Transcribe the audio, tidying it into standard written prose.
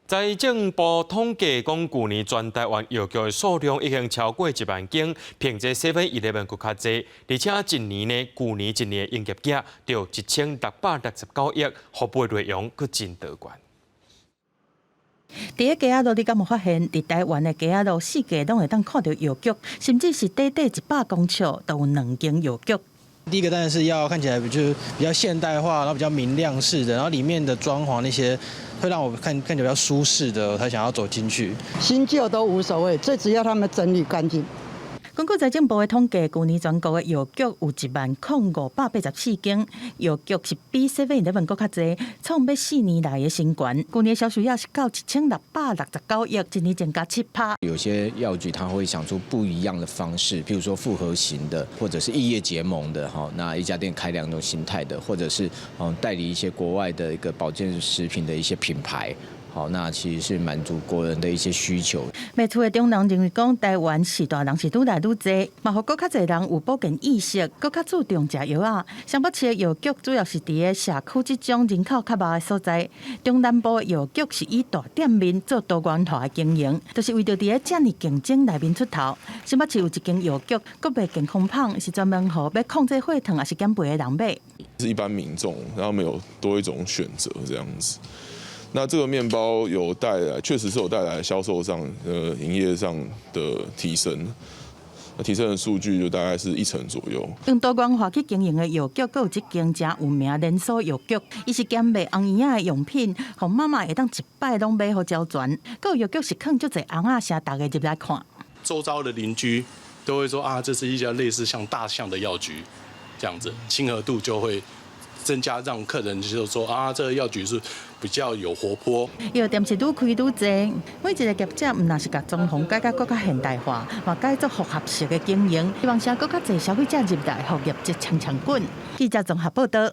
财政部统计讲，去年全台湾药局的数量已经超过1万间，并且 7-11更较济，而且去年一年的营业额就1669亿，服务内容佫真多元。伫个街仔路，你敢有发现？伫台湾的街仔路，四界拢会当看到药局，甚至是短100公尺都有2间药局。第一个当然是要看起来就是比较现代化，然后比较明亮式的，然后里面的装潢那些会让我看起来比较舒适的，我才想要走进去。新旧都无所谓，最主要他们整理干净。根据财政部的统计，去年全国的药局有10584间，药局是比7-11更较济，创下4年来的新高。去年销售额是到1669亿，一年增加7%。有些药局它会想出不一样的方式，譬如说复合型的，或者是异业结盟的哈，那一家店开2种形态的，或者是代理一些国外的一个保健食品的一些品牌。好，那其实是满足国人的一些需求。卖厝的中人认为讲，台湾是大人是愈来愈济，嘛，互更较侪人有保健意识，更较注重食药啊。上北市的药局主要是伫个社区这种人口较密的所在，中南部的药局是以大店面做多元化的经营，就是为着伫个这么竞争内面出头。新北市有一间药局，佮卖健康棒，是专门互要控制血糖还是减肥的人买。是一般民众，然后没有多一种选择这样子。那这个面包有带来，确实是有带来销售上、营业上的提升。提升的数据就大概是1成左右。用多元化去经营的药局，还有一间真有名的连锁药局，伊是兼卖红婴仔的用品，互妈妈会当一摆拢买好交全。还有药局是放足侪红仔，请大家入来看。周遭的邻居都会说啊，这是一家类似像大象的药局，这样子亲和度就会增加，让客人就说啊，这个药局是比较有活泼。药店是愈开愈济，每一个业者唔但是甲装潢改更较现代化，嘛改做复合式的经营，希望更较侪消费者入来，互业绩强滚。记者综合报道。